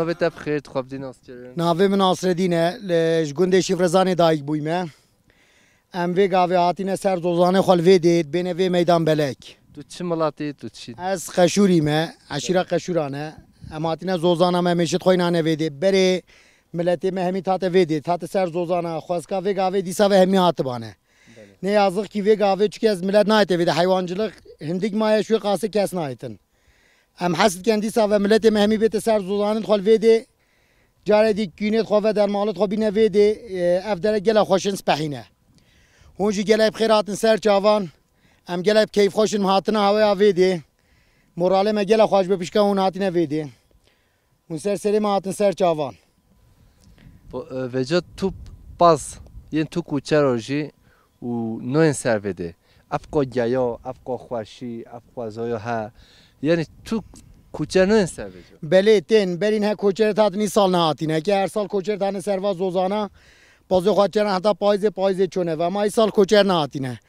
نوبت بخیر خواب دی ناصر ناوی من ناصرالدینه لش گنده شفرزانی دایک بویمه ام وی گاوی هاتینه سر دوزانه خالوی دید بین وی میدان بلک تو چه ملاتی تو چی از قشوریمه عشیره قشورانه ام هاتینه زوزانه ما میشد خوینانه ویدی بری ملتی مهمی تات ویدی تات سر زوزانه خواسکا وی گاوی دیسا و همی هاتبانه نه yazık ki ve gavê çünkü ez millet nayete ve hayvancılık hindik maya şu qası kes nayetin. Em hasd kendi sa ve millet mehmi bete ser zuzanın xol vede jare dik günet xo ve dermalet xo bine vede evdere gele xoşin spahine. Honji gele bxiratın ser çavan em gele keyf xoşin hatına havaya vede. Morale me gele xoş be pişka hun hatine vede. Hun ser selim hatın ser çavan. Veca tu pas yen tu kuçeroji و نو انسر بده افقا گیا افقا خوشی افقا زایا ها یعنی تو کوچه نو انسر بده بله تن برین ها کوچه تاتنی سال نهاتینه که هر سال کوچه تانه سرواز روزانه بازو خاطر حتی پایز چونه و ما این سال کوچه نهاتینه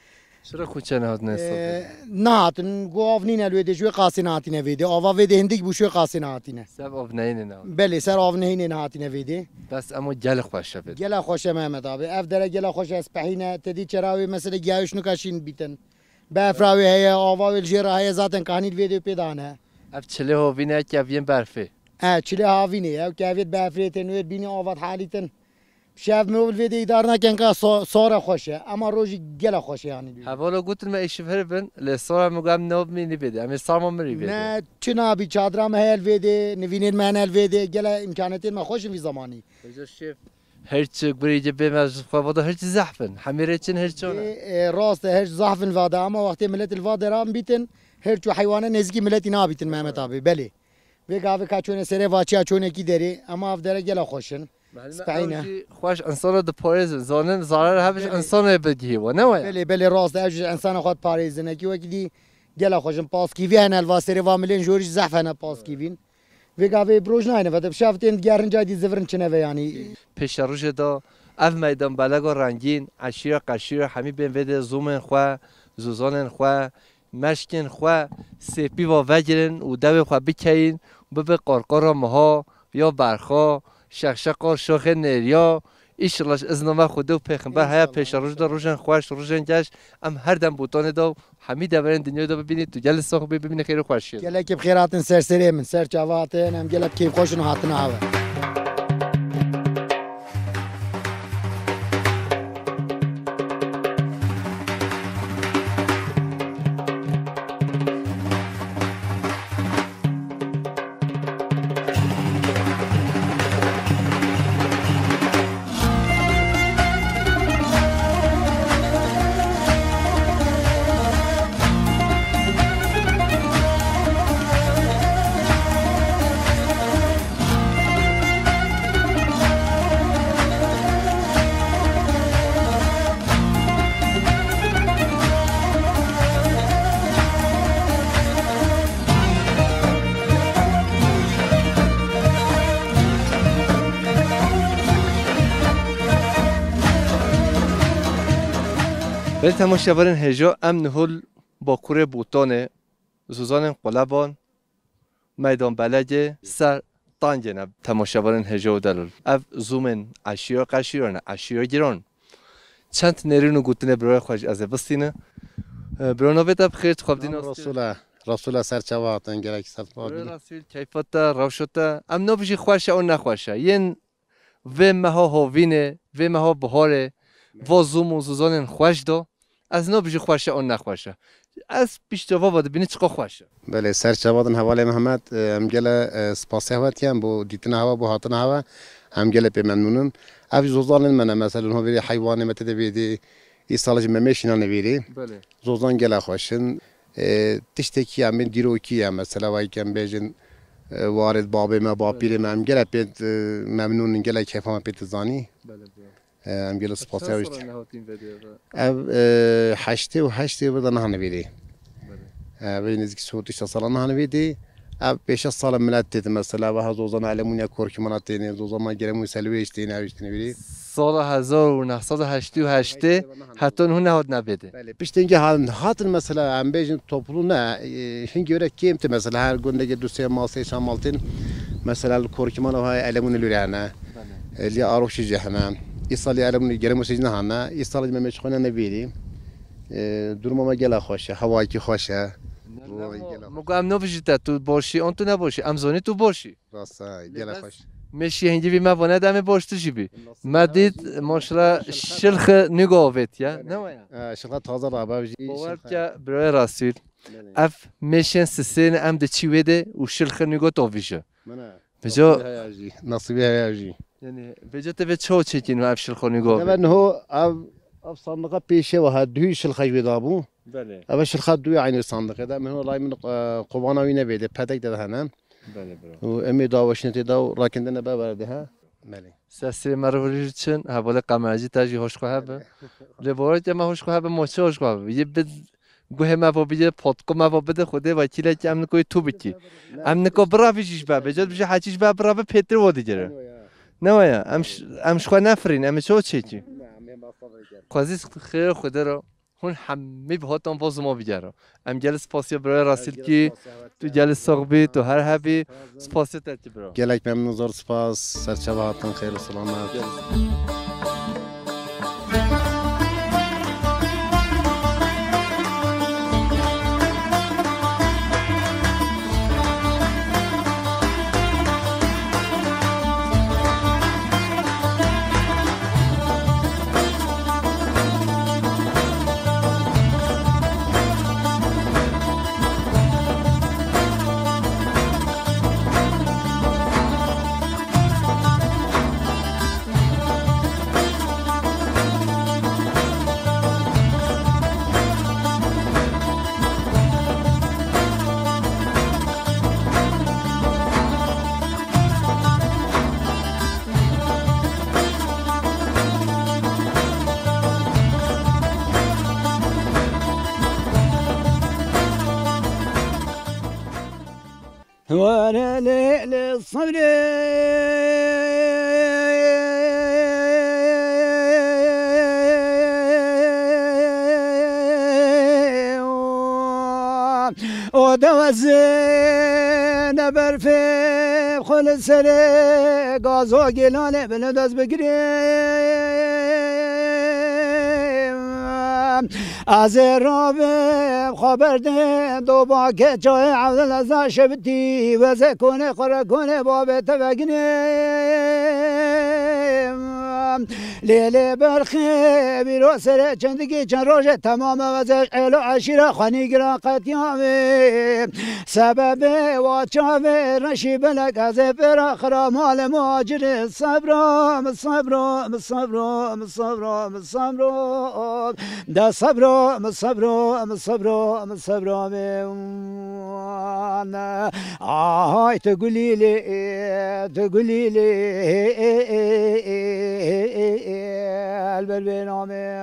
چرا کوچه نهاتینه نهاتن گواف نی نلویده شوی قاسی نهاتینه ویده آوا ویده هندیک بو شوی قاسی نهاتینه سر آف نهینه نه بله سر آف نهینه نهاتینه ویده بس اما گل خوشه بده گل خوشه محمد آبی اف دره گل خوشه اسپحینه تدی چراوی مثلا گیاوش نکاشین بیتن بافراوی هی آوا ویل جرا هی زاتن کانید ویدیو پیدانه اف چله هاوینه که اوین برفه چله هاوینه او که اوید بافریتن وید بینی آوات حالیتن شاف مول ویدی اداره نکن که ساره خوشه اما روزی گل خوشه یعنی حوالا گفتن ما ایش فربن لسارا مگم نوب مینی بده امی سارما مری بده نه چه نابی چادرام هل ویدی نوینید من هل ویدی گل امکاناتی ما خوش وی زمانی شف هرچ بریج بمز فوضى هرچ زحفن حميرتين هرچون راست هرچ زحفن وادا اما وقت ملت الوادا رام بیتن هرچ حیوانه نزگی ملتی نابیتن محمد آبی بله وی گاوی کاچونه سره واچیا چونه کی داری اما افدره گل خوشن سپعینه خوش انسان د پاریز زانن زارر هبش انسان بدیه و نه بله راست اج انسان خود پاریز نه کی وقتی گل خوشن پاس کی وی هنل واسره واملین جوری زحفنه پاس کی وین وی گاوی بروج نه و شافتین گرن جای زفرن چنه و یعنی پیش روش دا اف میدان بلگا رنگین عشیره قشیره همی بین وده زومن خو زوزانن خو مشکن خو سپی و وجرن و دو خو بکین و به قرقر مها یا برخا شقشقا شاخ نریا ایشالله از نام خدا و پیغمبر هیا پیش روش دا روشن خوش روشن گشت ام هر دم بوتان دا همه دوران دنیا دا ببینید تو جل ساخ ببینید خیر خوشی گله که بخیراتن سرسری من سر چاواتن هم گله که خوشن هاتن هوا ولی تماشاوران هجا ام نهول با کوره بوتانه زوزان قلبان میدان بلگه سر تانجنه تماشاوران هجا و دلول اف زومن عشیره قشیرانه عشیره گران چند نرینو گوتنه برای خوش از بستینه برای نوبت بخیر خواب دین رسول سر چواتن گرک سر رسول کیفتا روشتا ام نوبجی خوشه و نخوشه ین و مها هاوینه و مها بهاره و زوم و زوزان خوش دو از نوبجی خوشه و نخوشه از پیشتوا واد بینی چقدر خوشه بله سر چواتن حواله محمد ام گله سپاسه هات کیم بو دیتن هوا بو هاتن هوا هم گله به ممنونم اف زوزان من مثلا هو ویری حیوان متد بیدی ای سالج ممشینا نویری بله زوزان گله خوشن تشتکی هم دیرو کی هم مثلا وای کم بیجن وارد بابه ما باب پیره ما هم گله پید ممنون گله کیفام پید زانی بله ام گله سپاسه هاوشت هشته و بدن هنویری بله نزدیک صوتش سال هنویری اب پیش سال ملت دید مثلا و هزوزان علمونیا کورکی مناطقی زوزان ما گرموی سلویش دین هاوشتنی بیری سال 1988 حتی اون نهاد نبده. بله پیشتینگی هاتن مثلا ام بیشتر توپلو نه هنگی وره کیمت مثلا هر گنده که دوستی ماسه شامالتین مثلا الكوركمان وهاي ألمون اللوريانا اللي أروش جهنم إيصالي ألمون جرم وسجنها هنا إيصالي ما مشخونا نبيلي درما ما جلا خوشه هوایی کی خوشه مگم نوشیده تو باشی آن تو نباشی امزونی تو باشی راستا جلا خوش مشی هنگی بی ما ونه دم باشت جیبی مدید ماشلا شلخ نگاوت یا نه شلخ تازه رابع بجی باور که برای راسیل اف مشین سسین ام ده چی وده و شلخ نگاه تویشه بجا نصیبی هیجی یعنی بجا تبع چه چیکین و اف شلخ نگاه نه هو اف صندوق پیشه و هدوی شلخ جویدابو بله اول شلخ دوی عین صندوق ده من هو رای من قوانوی نبیده پدک ده هنم بله برو و امی داوش نتیداو راکندن ببرده ها بله سسی مروری چن حواله قماجی تاجی خوش خوابه لبارت ما خوش خوابه ماچه خوش خوابه یه بد گوه ما با بیه پادکو ما با بده خوده وکیله که امن کوی تو بکی امن کو برافیش با بجد بشه حچیش با برافه پتر و دیگره نه ویا امش خو نفرین ام چه چی قاضی خیر خوده رو هون همه به هاتون باز ما بیاره ام جلس پاسیا برای راسیل کی تو جلس ساقبی تو هر هبی سپاسی تاتی برا گلک ممنون زار سپاس سرچه هاتون خیر و سلامت وانا ليل الصبر ودوزن برفي خل سري غازو گلانه بلدز بگیریم از رابم خبر ده دو با که جای عبدال ازا شبتی وزه کنه خوره کنه بابت بگنیم لیلی برخی بیرو سر چندگی چند روش تمام وزش علو عشیره خانی گرا قطیامه سبب واچاوه رشی بلک از پر خرامال ماجر صبرام صبرام صبرام صبرام صبرام ده صبرام صبرام صبرام صبرام آهای تقولي لي البربنامه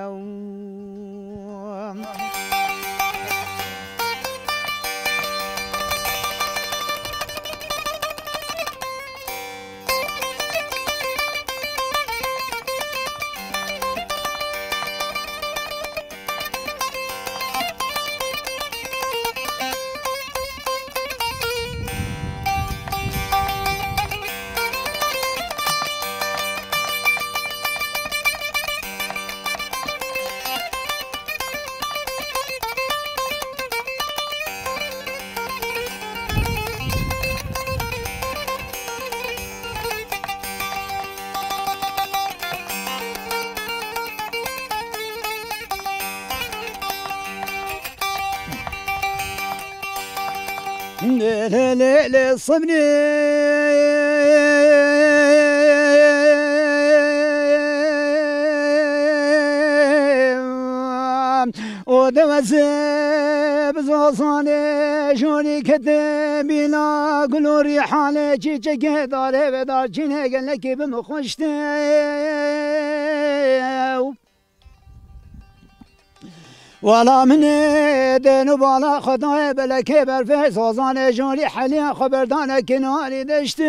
لا صبري ودوزب زوصاني جوني كتبينا قلوري حالي جيجي داري بدار جيني قال لك بمخشتي ولا من دنو بالا خدای بلکه برفه سازان جوری حالی خبردان کناری دشتیم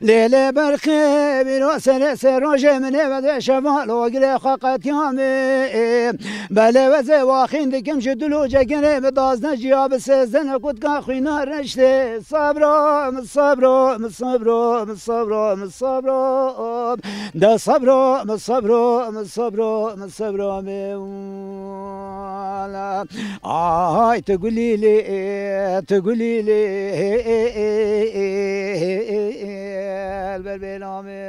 لیل برخی بیرو سر روژ منه و شمال و گل خاقت یامه بله و زواخین دکم شدلو جگنه به دازنه جیاب سزنه کد که خوینا رشته صبرم صبرم صبرم صبرم صبرم ده صبرم صبرم صبرم صبرم آی تقولي لي البلبلامي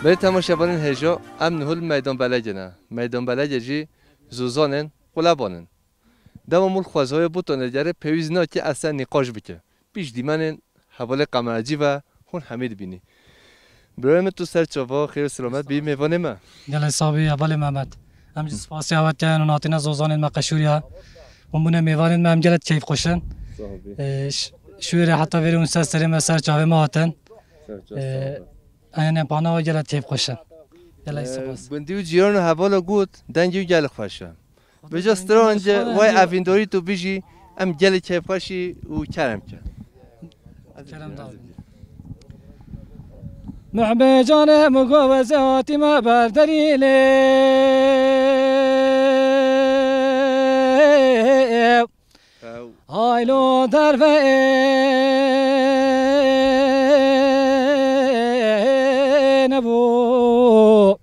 برای تماشاچیان هجا ام نهول میدان بلجنه میدان بلجی زوزانن قلبانن دام مول خوازهای بوتونه جره پیوز نه که اصلا نقاش بکه پیش دیمن حواله قمرجی و خون حمید بینی برای تو سر چوا خیر سلامت بی میوانه ما گله صاحبی اول محمد هم سپاسی هوت کن و ناتینا زوزانن ما قشوریا و من میوانن ما هم گلت کیف خوشن شویر حتی وری اون سر سر چاوه ما هاتن انا بانا و گلت کیف خوشن گله سپاس بندی و جیران و حواله گود دنجی و گل خوشه بجاسترا انجا وای افیندوری تو بیجی ام گل کیف خوشی و کرم کن کرم داد محبه جان مگو وزاتی ما بردریله آیلو طرفه نبو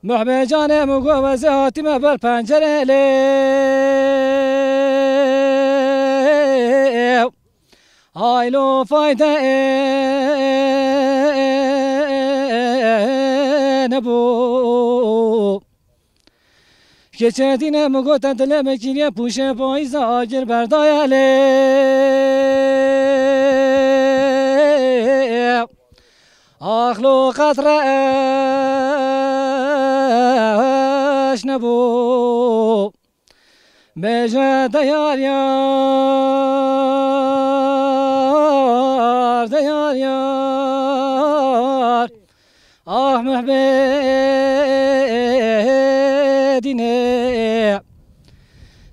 محبه جان مگو وزاتی ما بر پنجره لی آیلو فایده نبو که چندینه مگو تنتله مکینیه پوشه پاییز آگر بردایله آخلو قطرش نبو بجا دیار یار دیار یار آه محبدینه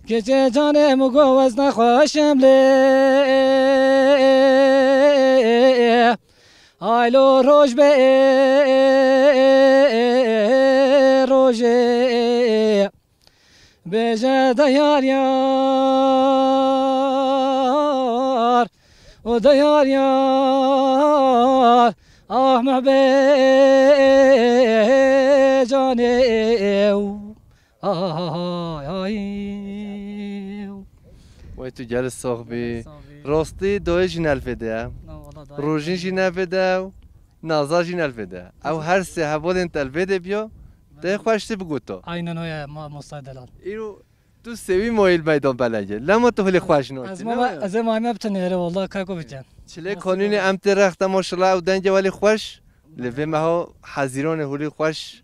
که چه جانه مگو از نخواشم لی آیلو روش به روشه بجا دیار یار و دیار یار آه محبه جانه وای تو گل صاحبی راستی دوی جنال فده روژین جنال فده و نازا جنال فده او هر سه حوال انت الفده بیا ده خوشتی بگو تو aynen öyle مستعدلان ایرو تو سوی مایل میدان بلجه لما تو هلی خوش نوتی از ما بتنیره والله کاکو بچن چله کانون امت رخت ماشاءالله و دنج ولی خوش لوی ما حزیران هولی خوش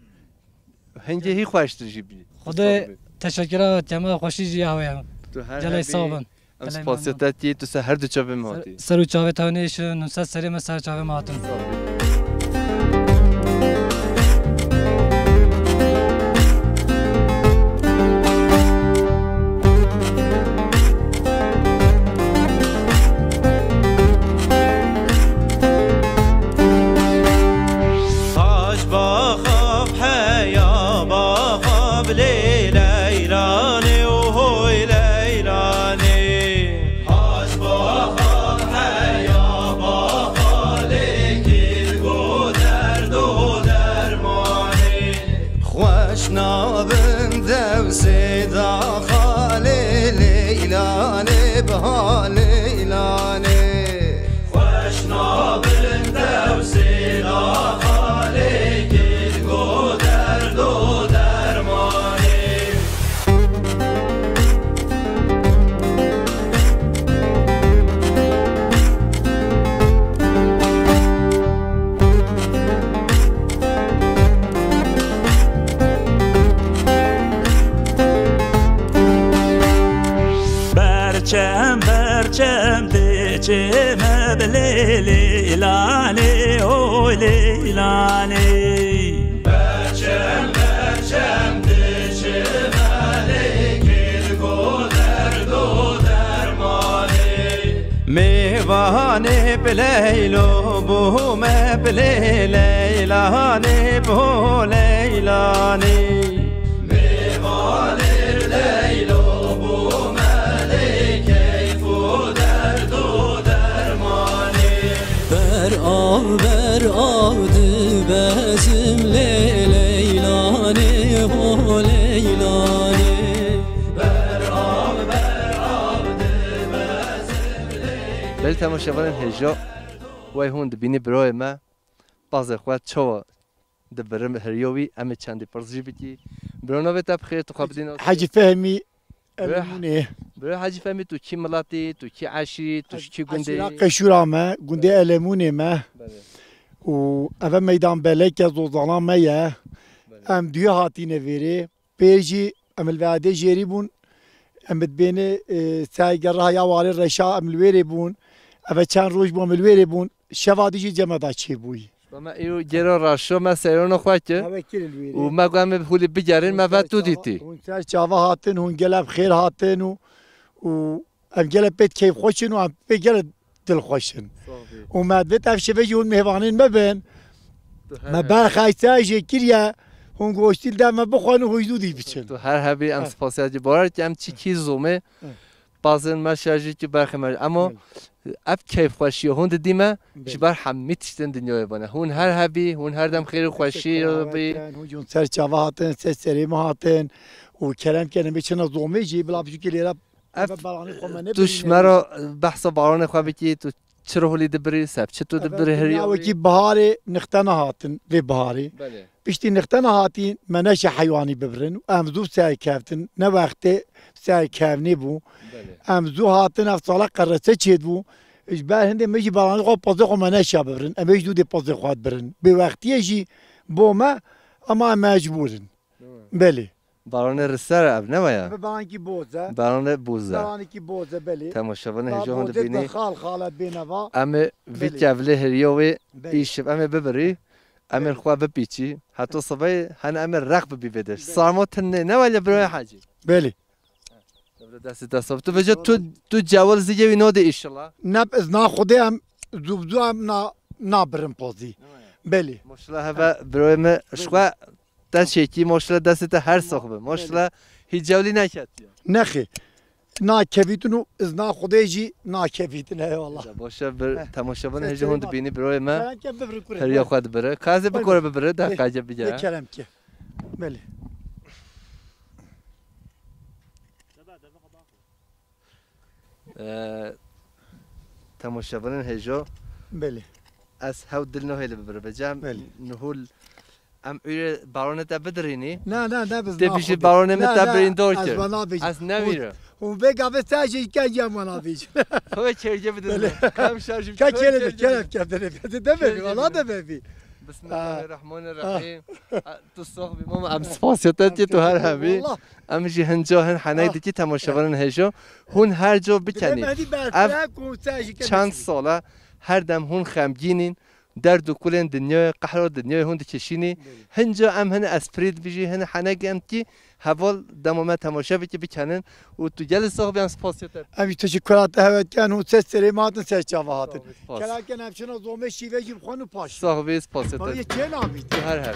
هنگه هی خوش تجیبی خدا تشکرات جمع خوشی جیاویم جلای صابن ام سپاسیتاتی تو سه هر دو چاوه ماتی سرو چاوه تانیشون نوسه سری ما سر چاوه ماتون بها ليلاني خوش نابن چه لیلانی او لیلانی بچم دچه ملک گذر دو درمانی میوانه بلیلو بوم بلیلانی بو لیلانی میوانه بلیلو بوم لیکی فو در دو درمانی بر آب دی بزم لیلانی بو لیلانی بل تماشاوان هجا وای هون دبینی برای ما باز خواهد چوا دبرم هریوی اما چندی پرزی بیتی برانا بتا بخیر تو خواب دین حاجی فهمی المونه برای حاجی فهمی تو کی ملاتی تو کی عشیری تو کی گنده قشورا ما گنده المونه ما و اول میدان بلک از دوزانا ما ام دیو هاتی نویری پیجی ام الوعده جیری بون ام بین سایگر راه واری رشا ام الویری بون اول چند روز با ملویری بون شوادی جمع داشتی بوی ما ایرو جرا راشو ما سیرون خواهد و ما قام بخولی بجارین ما وقت تو دیتی اون سر چاوا هاتن اون گلب خیر هاتن و ام گلب بیت کیف خوشن و ام بگلب دل خوشن و مدبت افشفه جون مهوانین مبن ما برخایسته کریه هون گوشتیل دم بخوان و حدودی بچن تو هر هبی ام سپاسیاتی بارد ام چی کی زومه بازن ما شارجی که برخی مرد اما اب کیف خوشی هون دیمه جبر همه تشتن دنیای بانه هون هر هبی هون هر دم خیر خوشی رو بی هون جون سر چاوا هاتن سر سری ما هاتن و کلام کنه بچن زومه جی بلا بچو که لیرا توش مرا بحث باران خواه بکی تو چرا هولی دبری سب چه تو دبری هری وکی بهاری نختنا هاتن وی بهاری بیشتی نختنا هاتین منش حیوانی ببرن و امزو سعی کفتن نه وقتی سعی کفنی بو امزو هاتن افصالا قرصه چید بو اجبار هنده میجی بارانی خواه پازه خو منش ببرن امیج دو دی پازه خواد برن به وقتی جی بو ما اما مجبورن بله باران رسر اب نمایا باران کی بوزه باران بوزه باران کی بوزه بله تماشاوان هجا هند بینی خالت بینوا اما ویت جوله هریوی ایشب اما ببری اما خواه بپیچی حتی صبح هن اما رقب بیبدش سارمات نه ولی برای حاجی بله دست تو بجا تو جوال زیجه وی نوده ایشالله نب از نا خوده هم زوبزو هم نابرم پازی بله ماشالله هوا برای ما شخوا دست شکی ماشالله دست هر صحبه ماشالله هیچ جولی نکرد نخی نا کبیتونو از نا خوده جی نا کبیتونه والله باشه بر تماشاوان هجا هند بینی برای ما هریا خود بره کازه بکره ببره ده قاجه بجا کلام که بله تماشاوان هجا بله از هاو دل نهیل ببره بجام نهول ام ایر بارونه تا بدرینی نه بس تبیش بارونه متبرین دور کرد از نمیره اون بگه به سعی که جمعنا بیش هو چرجه بدون کم شارژ که کلام دبی والله دبی بسم الله الرحمن الرحیم تو صاحبی ماما ام سپاسیت تو هر همی ام جی هنجا هن حنایدی که تماشاوران هجا هون هر جا بکنی چند ساله هر دم هون خمگینین درد و کلن دنیای قهر دنیای هون دکشینی هنجا ام هن اسپرید بیجی هن حناگ ام کی حوال دمامه تماشا بکی بکنن و تو جل صاحبی ام سپاسیت امی تشکرات هوت کن و سری ماتن سر چاوهاتن کلا کن همچنان زومه شیوه جیب خانو پاش صاحبی سپاسیت یه چه نامید هر هر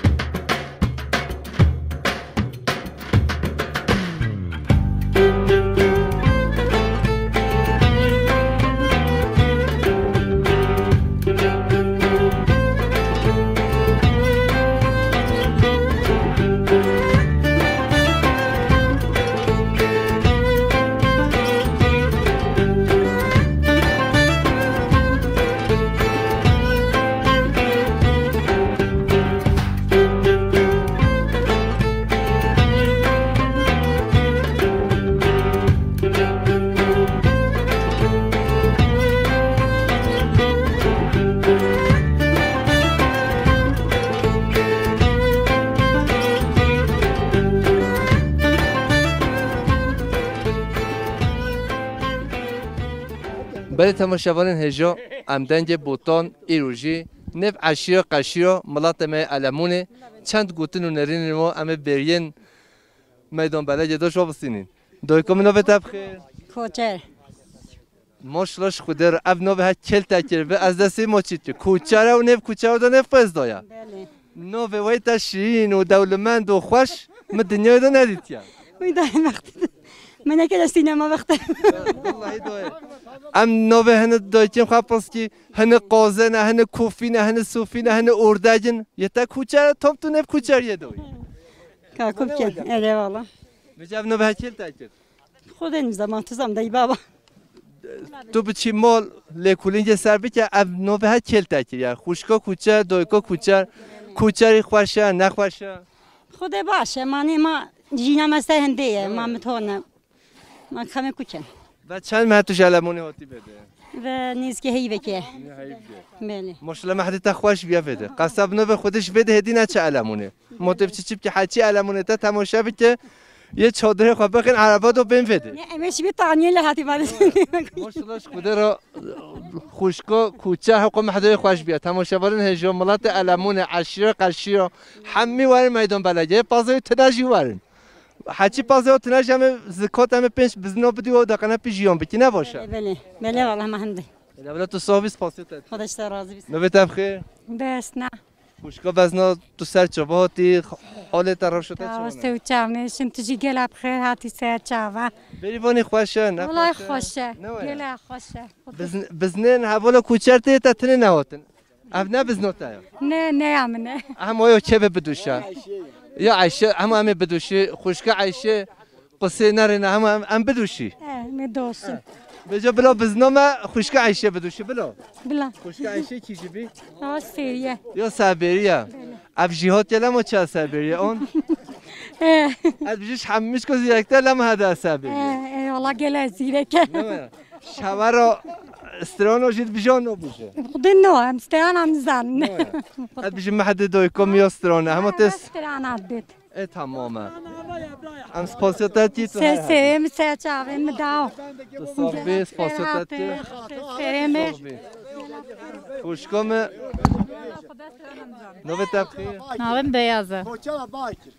بله تماشاوان هجا امدنگ بوتان ایروژی نف عشیرا قشیرا ملات ما علمونه چند گوتن و نرین ما امه برین میدان بلد داشت و بسینین دویکم نو بخیر کوچر ماشلاش خوده رو اف نو به کل تکر به از دستی ما چیت کوچره و نف کوچره و نف پس دایا نو به وای تشرین و دولمند و خوش من دنیای دو ندیدیم میدونم وقتی من که سینما وقت والله دوه ام نو به هن دایتیم خواه پس کی هن قازه نه هن کوفی نه هن صوفی نه هن ارداجن یه تا کوچره توپ تو نف کوچریه دوی کاکوب کن اره والا بجاب نو به کل تکر خود این زمان تو زمان دایی بابا تو بچی مال لکولینج سر بکه اب نو به کل تکر یار خوشکا کوچر دویکا کوچر کوچری خوشه نخوشه خود باشه مانی ما جینم است هندیه ما متونه ما کمی کوچن و چند ماه توش علمونی هاتی بده و نیز که هی بکه بله ماشاءالله مهدی تخوش بیا بده قصب نو به خودش بده هدی نه چه علمونه موتیف چی که حچی علمونه تا تماشا بکه یه چادر خواب بخین عربات رو بین بده نه امیش بی تانیه لحاتی بعد ماشاءالله خوده را خوشکا کوچه حقوق مهدی خوش بیا تماشاوران هجا ملات علمونه عشیره قشیره همه وارن میدان بلدیه پازای تناجی وارن حچی پازای تناجی همه زکات همه پنج بزنا بدی و دقیقا پیجیان بکی نباشه بله بله والله ما هنده بله تو صحبی سپاسیت خودش راضی بیست نوبت بخیر بس نه خوشکا بزنا تو سر چوباتی حال ترا شده واسه و چاونشم تو جی گل بخیر هاتی سر چاوا بریوانی خوشه نه والله خوشه گل خوشه بزنن حوالا کوچرته تا تنه نهاتن اف نه بزنوتا نه امنه هم آیا چه بدوشه یا عایشه هم بدوشی خوشکا عایشه قصه نرینه هم بدوشی می دوستم بجا بلا بزنما خوشکا عایشه بدوشی بلا خوشکا عایشه کی جبی سریه یا سابریه اف جهات لما چه سابریه اون از بیش همش کو زیرکتر لما هذا سابریه والله گل زیرکه شوارا استرانو جد بجان نبوشه خدنا هم استران هم زن از بیش محد دوی کم یا استرانه همه تست استران عدد تماما ام سپاسیتاتی تو سرم سر چاوم داو تو صاحبی سپاسیتاتی سرم خوشکم نوبت بخیر نام بیازه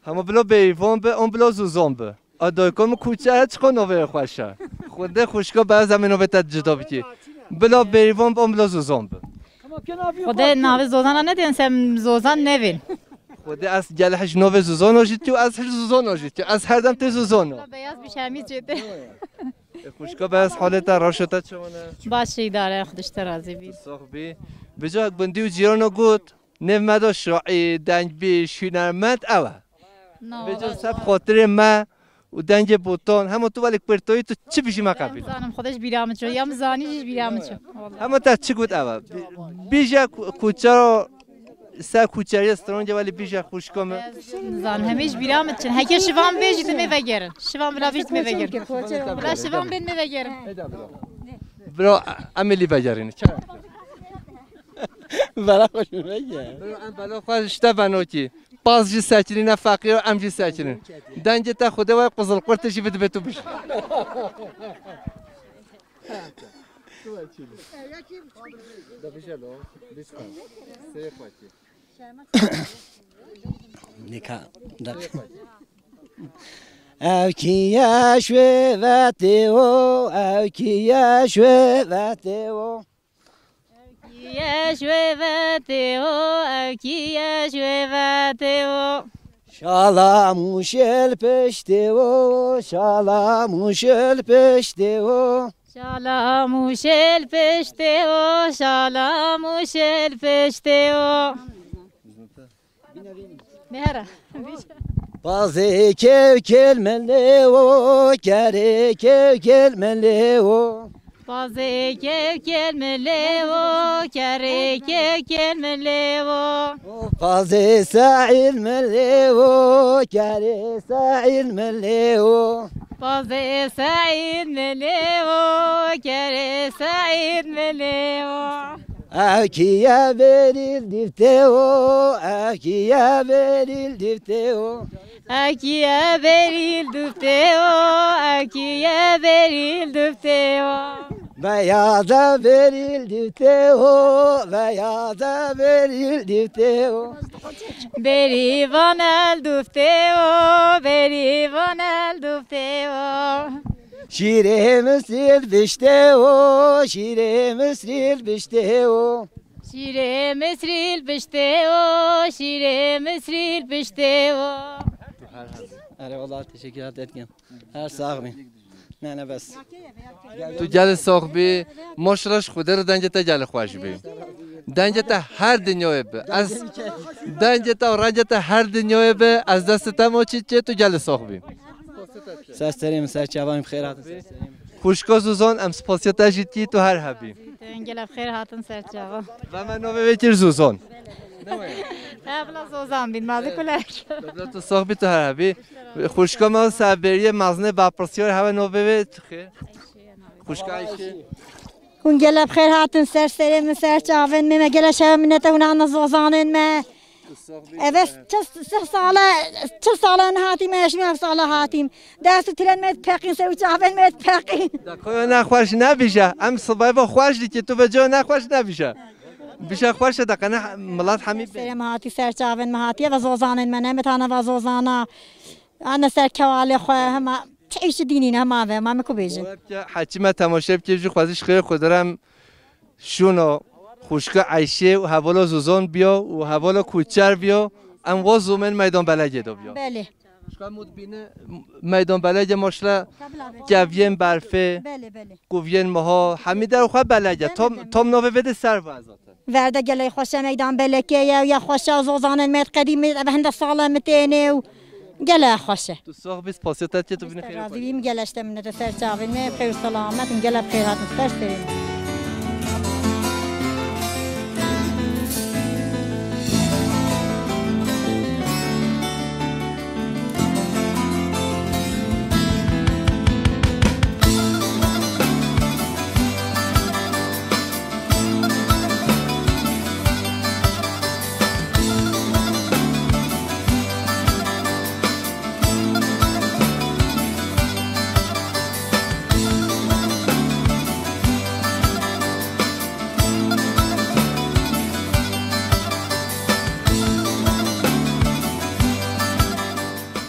همه بلا بیوان به اون بلا زوزان به ادای کم کوچه هیچ خو نوبت خوشه خود خوشکا بعض همه نوبت جدا بکی بلا بیوان به اون بلا زوزان به خود نام زوزان ندین سم زوزان نوین خود از جلحش نو زوزان آجیتی و از هر زوزان آجیتی از هر دم تی زوزان بیاز بیشمی جده خوشکا بعض حالت راشته چونه باشی داره خودش راضی بی صاحبی بجا بندی و جیرانو گوت نمدا شراعی دنگ بی شینرمند اوه بجا سب خاطر ما و دنگ بوتان همه تو ولی پرتوی تو چی بیشی ما قبیل زانم خودش بیرامت شد یا زانیش بیرامت شد همه تا چی گوت اوه بیجا کوچه رو سر کوچری استرانجا ولی بیجا خوشکم زان همیش بیرامت شد هکر شوام بیجید میوگرن شوام بلا بیجید میوگرن بلا شوام بین میوگرن برا عملی بگرین چرا بلا خوش میگه بلا خوش تا بنوکی باز جی ساکرین فقیر و ام جی ساکرین دنج تا خدا و قزل قرتشی بده بتو بش او کیا شوفته او کیا شوفته شالاموشل پشته و شالاموشل پشته و شالاموشل پشته و شالاموشل پشته و مهره بازی که کلمله و کره که کلمله و بازی که کلمله و کره که کلمله و بازی سعیل مله و کره سعیل مله و بازی سعید مله و کره سعید مله و اکیا بریل دیفته و اکیا بریل دیفته و اکیا بریل دفته و اکیا بریل دفته و Beyaza verildi teo, beyaza verildi teo. Berivan el dufteo, berivan el dufteo. Şire Mısır bişteo, şire Mısır bişteo. Şire Mesril bişteo, şire Mesril bişteo. Eyvallah teşekkür ederim. Her sağ olun. Ne bas. تو گل صاحبی ماشرش خوده رو دنجتا گل خوش بی دنجتا هر دنیای به از دنجتا و رنجتا هر دنیای به از دست تمام چه تو گل صاحبی Seslerim, serçavayım, xeyrat. خوشکا زوزان ام سپاسیت اجید کی تو هر حبی Engel bxeyr hatın serçava. و من نوه ویتر زوزان Abla zozan bin mazı kulak. تو صاحبی تو هر حبی خوشکا ما سبریه مزنه بپرسیار هوا نوه ویت خیر خوشکا ایشه Hun gelip xeyr hatın serserim serçavin me gele şeminete hun anna zozanın me. Evet çı sala hatim eşmi sala hatim. Dest tren met pekin serçavin met pekin. دکوی نخواش نبیشه ام صبای با خوش دی که تو به جا نخواش نبیشه بیشه خوش دکنه ملت همی Serim hati serçavin me hatiye ve zozanın me nemetana ve zozana. Anna serkevali xoy hema چیش دینی نه ما و ما میکو بیجیم. حتی ما تماشا بکیم جو خوازش خیلی خود دارم شونو خوشکا عیشه و حوالا زوزان بیا و حوالا کوچر بیا ام واز زومن میدان بلگه دو بیا. بله. خوشکا مود بینه میدان بلگه ماشلا گوین برفه. بله بله. گوین ماها همی در خواه بلگه تام نوه بده سر و ازاته. ورده گله خوش میدان بلکه یا خوش زوزان مت قدیمی و هند سالم تینه و گله خوشه. تو ساق بیست پاسیتت که تو بینه خیلی راضی بیم گلشته منت سرچاوین می خیر سلامت گله خیرات مسترسیم.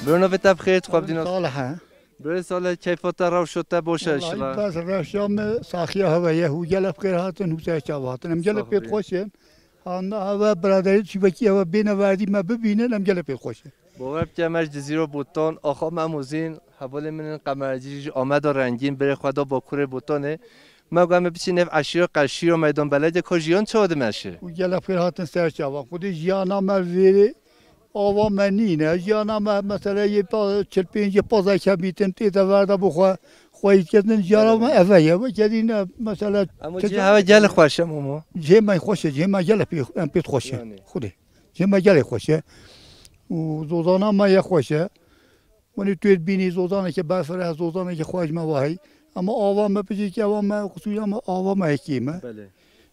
برو بتاب خیرت خواب دینو. صالحة. برو سال کیفات را شده باشه اشلا. بس رشام ساخیه هوایه هو جلب خیر هاتن هو سرچاواتن هم جلب پیت خوشه. آن هوا برادری چی بکی هوا بین وادی ما ببینه هم جلب پیت خوشه. باور که مش جزیره بوتان آخا مموزین حوال من قمرجیج آمد و رنگین بره خدا با کور بوتانه. ما گم بچین نف عشیر قشیر و میدان بلد کجیان چاده میشه. هو جلب خیر هاتن سرچاوا. خودی جانا مرویری. آوا منینه جانا مثلا یه چل پنج پازای کمیتن تیتا وردا بخوا خواهید کردن جانا ما اوه و کردین مثلا اما جه هوا گل خوشه ماما جه من خوشه جه من گل پیت خوشه خوده جه من گل خوشه و زوزانا ما یه خوشه ونی توی بینی زوزانه که برفره زوزانه که خواهش ما واهی اما آوا ما بچه که آوا ما خصوصی اما آوا ما یکیمه بله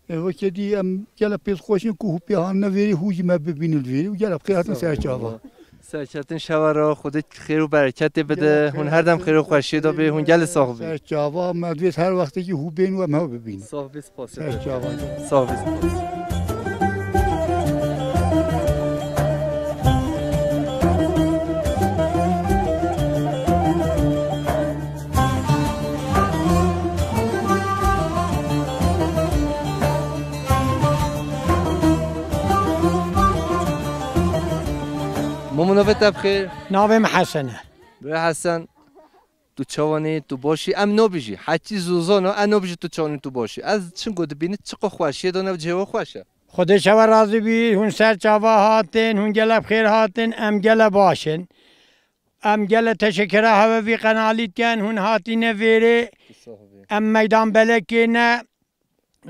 و کدی ام جلب پیش خوشین که پیهان نویری هوجی ما ببینید ویری و جلب خیراتن سرچاوا سرچاتن شوارا خودت خیر و برکت بده هون هر دم خیر و خوشی دا به هون گل صاحبی سرچاوا مدویس هر وقتی که هو بین و ما ببین صاحبی سپاس سرچاوا صاحبی سپاس ممنوعت بخیر. نامم حسنه. به حسن تو چوانی تو باشی ام نبیجی. حتی زوزانو ام نبیجی تو چوانی تو باشی. از چون گود بینی چقدر خوشیه دونه و جوا خوشه. خودش و راضی بی هون سرچاوا هاتن هون گله بخیر هاتن ام گله باشن. ام گله تشکره هوا وی قنالیت کن هون هاتی نویره. ام میدان بلکه نه.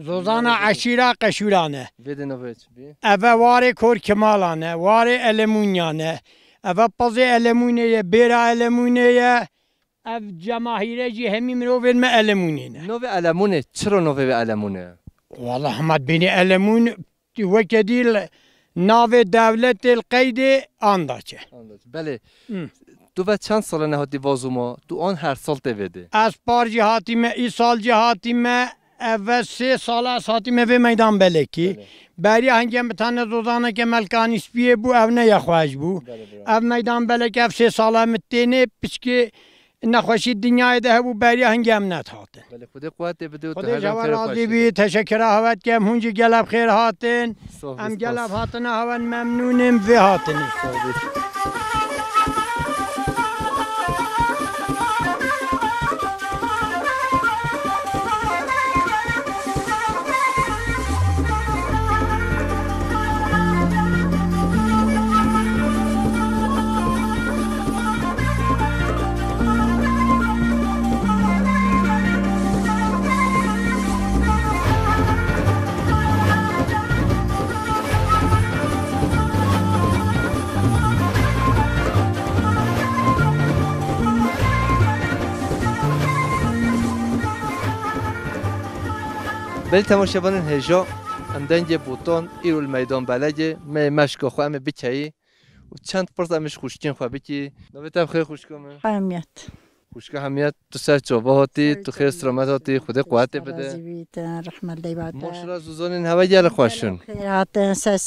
زوزانا عشیره قشورانه. بدن وچ بی. اوه واره کور کمالانه واره المونیانه. اوه پازه المونیه بیرا المونیه. اف جماهیره جی همی مروفین ما المونینه. نوع المونه چرا نوع المونه؟ والله حمد بینی المون وکدیل ناو دولت القید آنداچه. بله. تو و چند سال نهاتی وازوما تو آن هر سال تبده از پار جهاتی ما ای سال جهاتی ما و 3 سال از هاتی ما به میدان بلکی بری هنگام بتانه روزانه که ملکانی سپیه بو او نه یخواج بو او میدان بلک اف 3 ساله متینه پچکه نخوشی دنیای ده بو بری هنگام نتهاته خدا قوت بده خدا جوان راضی بی تشکر هوت که هونج گلب خیر هاتن ام گلب هاتن هون ممنونم و هاتن بل تماشاوان هجا ام دنج بوتون ایرو المیدان بلجه مشکا خو ام بچایی و چند پرت امش خوشکن خو بکی نوبت خیر خوشکم همیت خوشکه همیت تو سر چوبه هاتی تو خیر سلامت هاتی خدا قوت بده رحمت الله بعد ماشاءالله زوزان هوا جل خوشن خیرات سر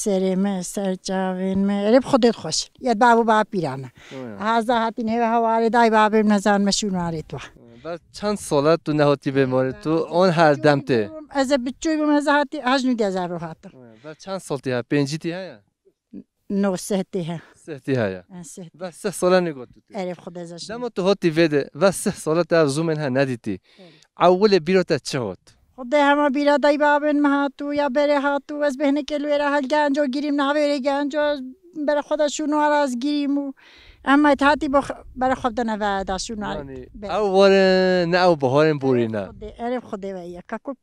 سر جاوین رب خودت خوش یاد بابو باب پیرانه هزا هاتی نه هواره دای بابم نزان مشون وارد تو بعد چند ساله تو نهاتی بیماری تو آن هر دمته از بچوی بم از هاتی هجنو دیزار رو هات بعد چند سالتی ها 5 تی ها نو سهتی ها سهتی ها بعد 3 ساله نگاه تو عرف خود ازش دم تو هاتی وده و 3 ساله تا زومن ها ندیدی اول بیروت چهات خود همه بیرا دای بابن مهاتو یا بره هاتو از بهنه کلوی را هل گنجو گیریم نهویره گنجو بره خودشونو از گیریم و اما تاتی برای خود نه داشون او واره نه او بهارن بوری نه عرف خوده و یک کاکوب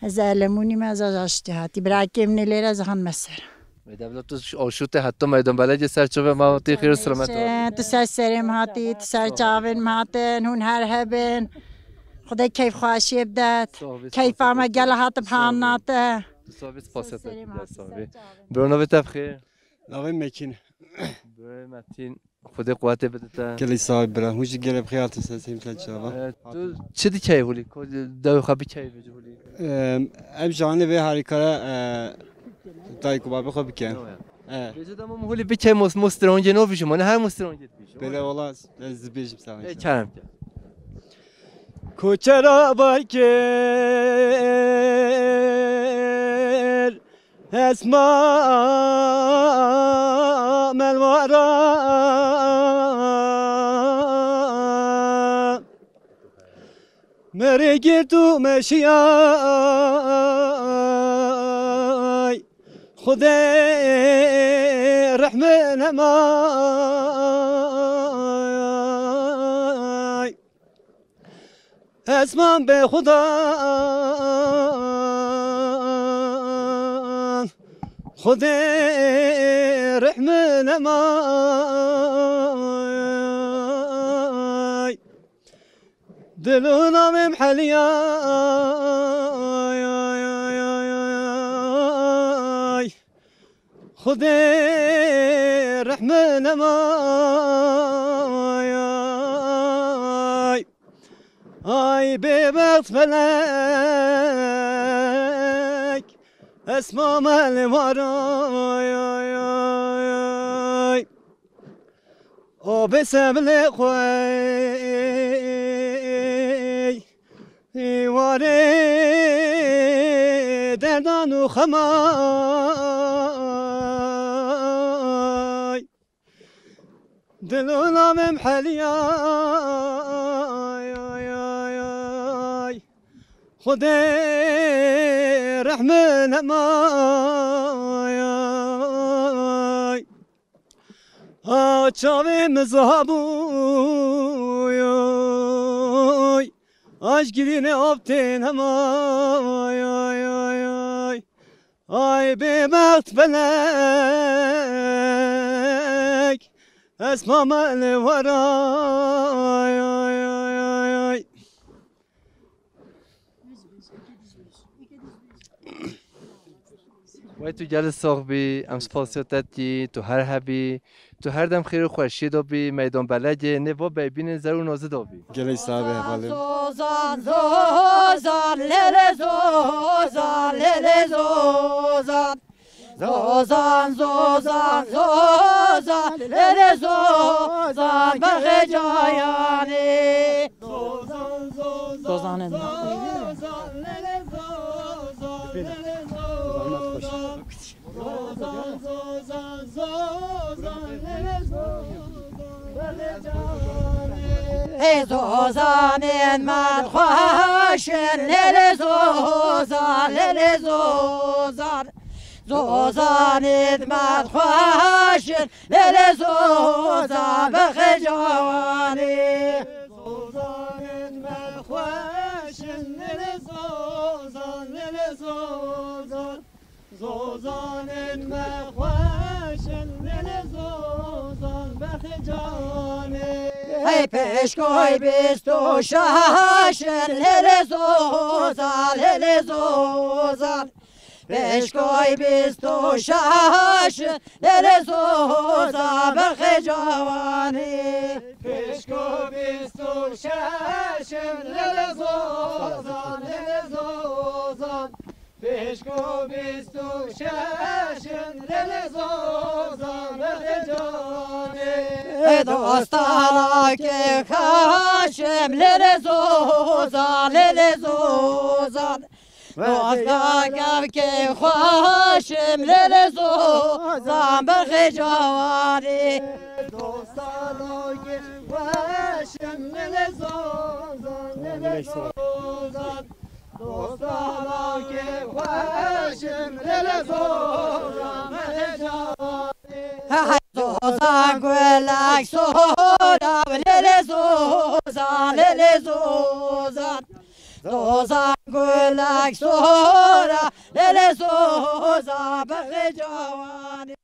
زالمونی ما زاشتی هاتی برای که من لیره زهان مسر میدم تو آشوت حتی میدان بلد سر چوبه ما تی خیر سلامت تو سر سرم هاتی تو سر چاون ماتن هون هر هبن خدا کیف خواشی بداد کیف ما گل هات بحاناته ثابت فاصله ثابت برونو بتفخیر آقای مکین برای متین خدا قوت بده تا کلی صاحب برا هوش گله بخیر تسلیم تجربه تو چه دی کی ولی دو خبی کی بجولی ام جانه به هریکاره دای کو بابا خوب کن بجدم مهولی بکی مسترونج نو بیشم من هر مسترونج بیشم بله والله از بیشم سلام کرم کوچرا باکر اسما ملوارا مرگی تو مشیای خدا رحمن همای اسمان به خدا خدا رحمن همای دلونا ممحليا خذي رحمن ماي اي ببغت فلك اسمع مال وراي او بسبل خوي واري دردان و خماي دلونا ممحليا خدي رحمن ماي چاوی مزهبوی آج گیرین آبتین همای آی به وقت فلک اسما من ورای وای تو جل صاحبی ام سپاسیاتتی تو هر هبی تو هر دم خیر و خوشی دابی میدان بلج نه و ببینن زرو نازه دابی گلی صاحب حواله زوزان زوزان لله زوزان لله زوزان زوزان زوزان زوزان لله زوزان بخجایانی زوزان زوزان لله ای زوزان من خوش لله زوزان لله زوزان زوزان من خوش لله زوزان بخجوانی زوزان من خوش لله زوزان لله زوزان زوزان من خوش لله زوزان بخجوانی ای پشکوی بیست و شش لله زوزان لله زوزان پشکوی بیست و شش لله زوزان بخجوانی پشکوی بیست و شش لله زوزان لله زوزان پشکو بیست و شش لله زوزان بخجانی دوستانا که خشم لله زوزان لله زوزان دوستانا که خشم لله زوزان بخجانی دوستانا که خشم لله زوزان لله زوزان دوستانا که خوشم لله زوزان بخجانی زوزان گلک سودم لله زوزان لله زوزان زوزان گلک سودم لله زوزان بخجانی